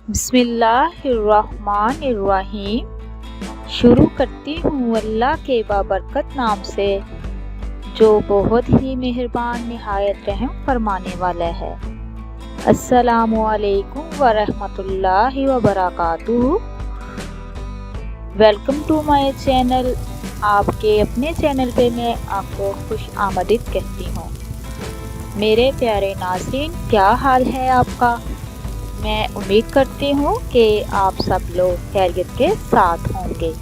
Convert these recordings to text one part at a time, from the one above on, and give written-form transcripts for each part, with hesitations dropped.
बिस्मिल्लाहिर्रहमानिर्रहीम। शुरू करती हूँ अल्लाह के बाबरकत नाम से, जो बहुत ही मेहरबान निहायत रहम फरमाने वाला है। अस्सलामुअलैकुम वरहमतुल्लाहि वबरकातुहू। Welcome to my channel. आपके अपने चैनल पे मैं आपको खुश आमदीद कहती हूँ। मेरे प्यारे नाज़रीन, क्या हाल है आपका? मैं उम्मीद करती हूँ कि आप सब लोग खैरियत के साथ होंगे।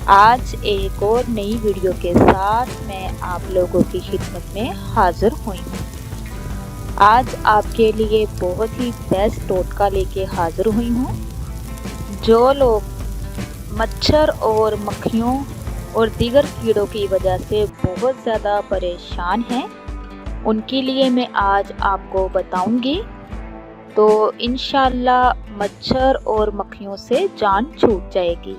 आज एक और नई वीडियो के साथ मैं आप लोगों की खिदमत में हाजिर हुई हूँ। आज आपके लिए बहुत ही बेस्ट टोटका लेके हाजिर हुई हूँ। जो लोग मच्छर और मक्खियों और दीगर कीड़ों की वजह से बहुत ज़्यादा परेशान हैं, उनके लिए मैं आज आपको बताऊंगी। तो इंशाल्लाह मच्छर और मक्खियों से जान छूट जाएगी।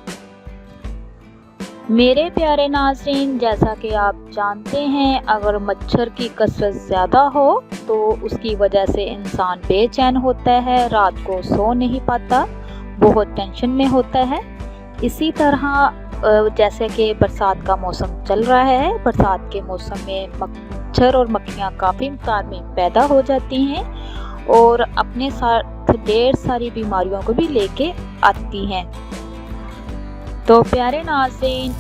मेरे प्यारे नाज़रीन, जैसा कि आप जानते हैं, अगर मच्छर की कसरत ज़्यादा हो तो उसकी वजह से इंसान बेचैन होता है, रात को सो नहीं पाता, बहुत टेंशन में होता है। इसी तरह जैसे कि बरसात का मौसम चल रहा है, बरसात के मौसम में मच्छर और मक्खियाँ काफ़ी तादाद में पैदा हो जाती हैं और अपने साथ ढेर सारी बीमारियों को भी लेके आती हैं। तो प्यारे नाज़रीन,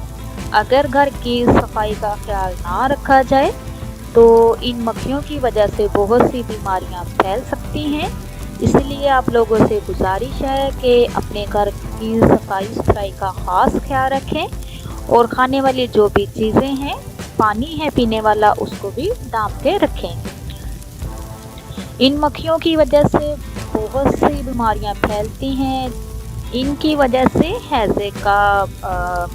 अगर घर की सफाई का ख्याल ना रखा जाए तो इन मक्खियों की वजह से बहुत सी बीमारियां फैल सकती हैं। इसलिए आप लोगों से गुजारिश है कि अपने घर की सफाई सुथराई का ख़ास ख्याल रखें और खाने वाली जो भी चीज़ें हैं, पानी है पीने वाला, उसको भी ढाँप के रखें। इन मक्खियों की वजह से बहुत सी बीमारियां फैलती हैं। इनकी वजह से हैज़े का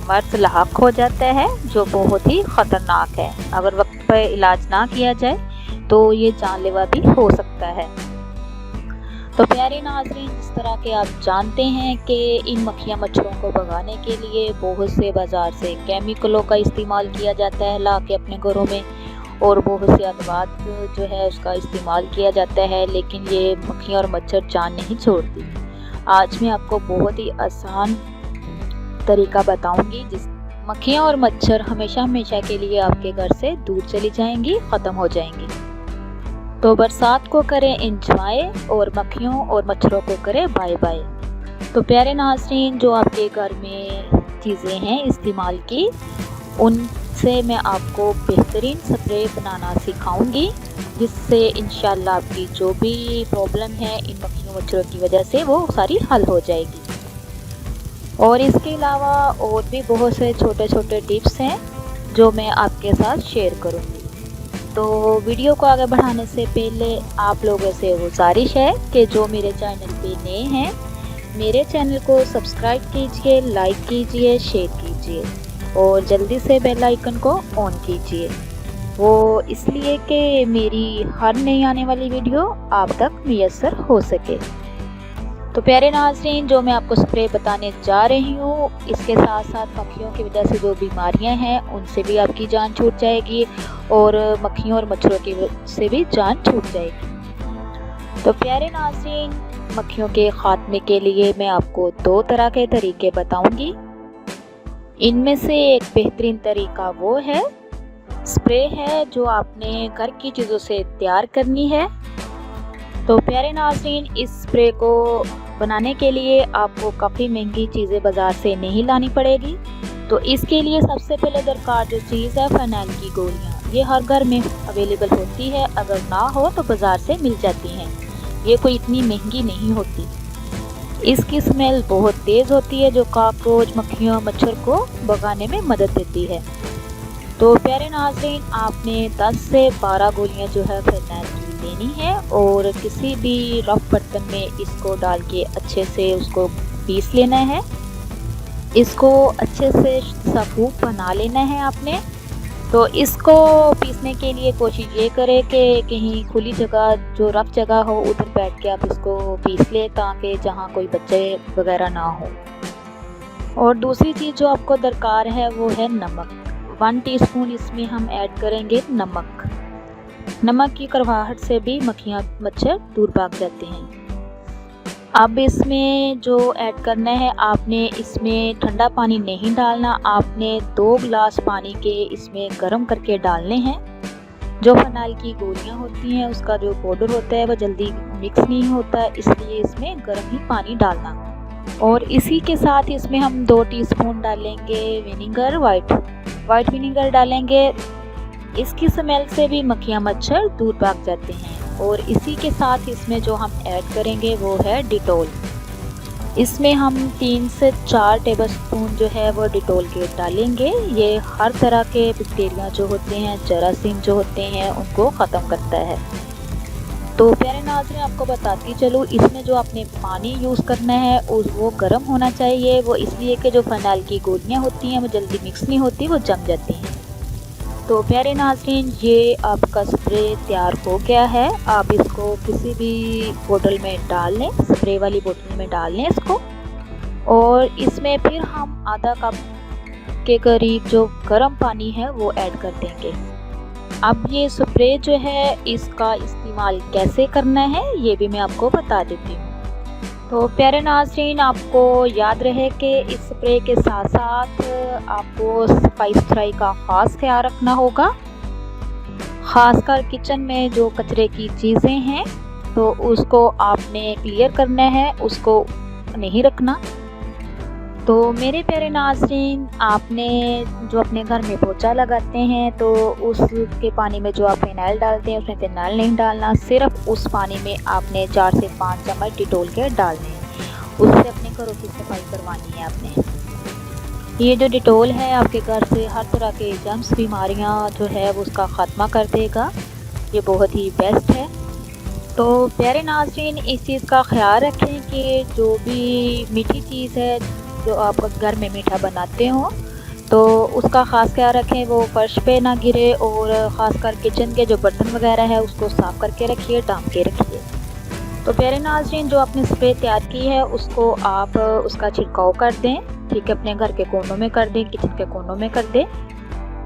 मर्ज लाक हो जाता है, जो बहुत ही ख़तरनाक है। अगर वक्त पर इलाज ना किया जाए तो ये जानलेवा भी हो सकता है। तो प्यारे नाज़रीन, जिस तरह के आप जानते हैं कि इन मक्खियाँ मच्छरों को भगाने के लिए बहुत से बाज़ार से केमिकलों का इस्तेमाल किया जाता है ला के अपने घरों में, और बहुत से अदवात जो है उसका इस्तेमाल किया जाता है, लेकिन ये मक्खियाँ और मच्छर जान नहीं छोड़ती। आज मैं आपको बहुत ही आसान तरीका बताऊंगी जिस मक्खियाँ और मच्छर हमेशा हमेशा के लिए आपके घर से दूर चली जाएंगी, ख़त्म हो जाएंगी। तो बरसात को करें एंजॉय और मक्खियों और मच्छरों को करें बाय बाय। तो प्यारे नाज़रीन, जो आपके घर में चीज़ें हैं इस्तेमाल की, उनसे मैं आपको बेहतरीन स्प्रे बनाना सिखाऊंगी, जिससे इंशाल्लाह आपकी जो भी प्रॉब्लम है इन मक्खियों मच्छरों की वजह से वो सारी हल हो जाएगी। और इसके अलावा और भी बहुत से छोटे छोटे टिप्स हैं जो मैं आपके साथ शेयर करूंगी। तो वीडियो को आगे बढ़ाने से पहले आप लोगों से गुजारिश है कि जो मेरे चैनल पे नए हैं, मेरे चैनल को सब्सक्राइब कीजिए, लाइक कीजिए, शेयर कीजिए और जल्दी से बेल आइकन को ऑन कीजिए। वो इसलिए कि मेरी हर नई आने वाली वीडियो आप तक मुयस्सर हो सके। तो प्यारे नाज़रीन, जो मैं आपको स्प्रे बताने जा रही हूँ, इसके साथ साथ मक्खियों की वजह से जो बीमारियाँ हैं उनसे भी आपकी जान छूट जाएगी और मक्खियों और मच्छरों की से भी जान छूट जाएगी। तो प्यारे नाज़रीन, मक्खियों के ख़ात्मे के लिए मैं आपको दो तरह के तरीके बताऊँगी। इनमें से एक बेहतरीन तरीका वो है स्प्रे है जो आपने घर की चीज़ों से तैयार करनी है। तो प्यारे नाज़रीन, इस स्प्रे को बनाने के लिए आपको काफ़ी महंगी चीज़ें बाज़ार से नहीं लानी पड़ेगी। तो इसके लिए सबसे पहले दरकार जो चीज़ है, फ़िनाइल की गोलियाँ। ये हर घर में अवेलेबल होती है, अगर ना हो तो बाज़ार से मिल जाती हैं। ये कोई इतनी महंगी नहीं होती। इसकी स्मेल बहुत तेज़ होती है जो कॉकरोच मक्खियों मच्छर को भगाने में मदद देती है। तो प्यारे नाज़रीन, आपने 10 से 12 गोलियां जो है फ़िनाइल की लेनी है और किसी भी रफ बर्तन में इसको डाल के अच्छे से उसको पीस लेना है। इसको अच्छे से साबुत बना लेना है आपने। तो इसको पीसने के लिए कोशिश ये करें कि कहीं खुली जगह, जो रफ जगह हो, उधर बैठ के आप इसको पीस लें, ताकि जहाँ कोई बच्चे वगैरह ना हो। और दूसरी चीज़ जो आपको दरकार है वो है नमक। 1 टीस्पून इसमें हम ऐड करेंगे नमक। नमक की कड़वाहट से भी मक्खियाँ मच्छर दूर भाग जाते हैं। अब इसमें जो ऐड करना है, आपने इसमें ठंडा पानी नहीं डालना, आपने 2 गिलास पानी के इसमें गर्म करके डालने हैं। जो फिनाइल की गोलियां होती हैं उसका जो पाउडर होता है वो जल्दी मिक्स नहीं होता, इसलिए इसमें गर्म ही पानी डालना। और इसी के साथ इसमें हम 2 टीस्पून डालेंगे विनेगर, वाइट विनेगर डालेंगे। इसकी स्मेल से भी मक्खियाँ मच्छर दूर भाग जाते हैं। और इसी के साथ इसमें जो हम ऐड करेंगे वो है डिटॉल। इसमें हम 3 से 4 टेबलस्पून जो है वो डिटॉल के डालेंगे। ये हर तरह के बैक्टीरिया जो होते हैं, जरासीम जो होते हैं, उनको ख़त्म करता है। तो प्यारे नाज़रीन, आपको बताती चलूँ, इसमें जो आपने पानी यूज़ करना है वो गर्म होना चाहिए। वो इसलिए कि जो फिनाइल की गोलियाँ होती हैं वो जल्दी मिक्स नहीं होती, वो जम जाती हैं। तो प्यारे नाज़रीन, ये आपका स्प्रे तैयार हो गया है। आप इसको किसी भी बोतल में डाल लें, स्प्रे वाली बोतल में डाल लें इसको। और इसमें फिर हम आधा कप के करीब जो गर्म पानी है वो ऐड कर देंगे। अब ये स्प्रे जो है इसका इस्तेमाल कैसे करना है ये भी मैं आपको बता देती हूँ। तो प्यारे नाज़रीन, आपको याद रहे कि इस स्प्रे के साथ साथ आपको सफाई सुथराई का ख़ास ख्याल रखना होगा। ख़ासकर किचन में जो कचरे की चीज़ें हैं तो उसको आपने क्लियर करना है, उसको नहीं रखना। तो मेरे प्यारे नाज़रीन, आपने जो अपने घर में पोछा लगाते हैं तो उसके पानी में जो आप फिनाइल डालते हैं उसमें फिनाइल नहीं डालना, सिर्फ उस पानी में आपने 4 से 5 चम्मच डिटॉल के डालने हैं। उससे अपने घरों की सफाई करवानी है आपने। ये जो डिटॉल है आपके घर से हर तरह के जर्म्स, बीमारियां जो है वो उसका ख़त्मा कर देगा। ये बहुत ही बेस्ट है। तो प्यारे नाज़रीन, इस चीज़ का ख्याल रखें कि जो भी मीठी चीज़ है जो आप घर में मीठा बनाते हो तो उसका ख़ास ख्याल रखें, वो फर्श पे ना गिरे। और ख़ासकर किचन के जो बर्तन वगैरह है उसको साफ़ करके रखिए, ढाँप के रखिए। तो प्यारे नाज़रीन, जो आपने स्प्रे तैयार की है उसको आप उसका छिड़काव कर दें, ठीक है, अपने घर के कोनों में कर दें, किचन के कोनों में कर दें।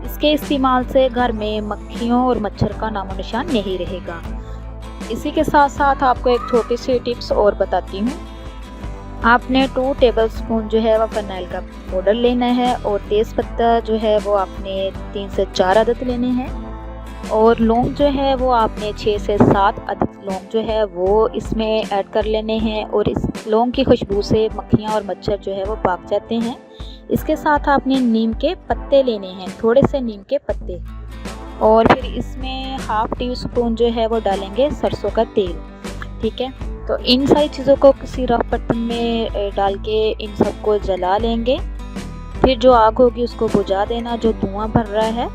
इसके इस्तेमाल से घर में मक्खियों और मच्छर का नामो निशान नहीं रहेगा। इसी के साथ साथ आपको एक छोटी सी टिप्स और बताती हूँ। आपने 2 टेबलस्पून जो है वो फिनाइल का पाउडर लेना है। और तेज़ पत्ता जो है वो आपने 3 से 4 अदद लेने हैं। और लौंग जो है वो आपने 6 से 7 अदद लौंग जो है वो इसमें ऐड कर लेने हैं। और इस लौंग की खुशबू से मक्खियाँ और मच्छर जो है वो भाग जाते हैं। इसके साथ आपने नीम के पत्ते लेने हैं, थोड़े से नीम के पत्ते। और फिर इसमें हाफ टी स्पून जो है वो डालेंगे सरसों का तेल, ठीक है। तो इन सारी चीज़ों को किसी रफ बर्तन में डाल के इन सबको जला लेंगे। फिर जो आग होगी उसको बुझा देना। जो धुआं भर रहा है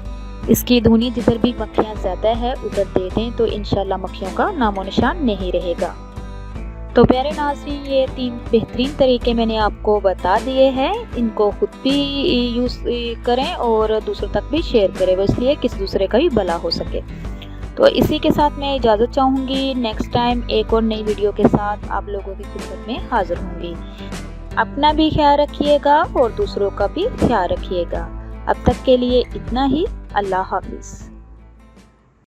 इसकी धुनी जिधर भी मक्खियाँ ज़्यादा है उधर दे दें, तो इंशाल्लाह मक्खियों का नामो निशान नहीं रहेगा। तो प्यारे नाज़रीन, ये 3 बेहतरीन तरीके मैंने आपको बता दिए हैं। इनको खुद भी यूज़ करें और दूसरों तक भी शेयर करें, वो इसलिए किसी दूसरे का भी भला हो सके। तो इसी के साथ मैं इजाज़त चाहूँगी। नेक्स्ट टाइम एक और नई वीडियो के साथ आप लोगों की खिदमत में हाज़िर होंगी। अपना भी ख्याल रखिएगा और दूसरों का भी ख्याल रखिएगा। अब तक के लिए इतना ही। अल्लाह हाफिज़।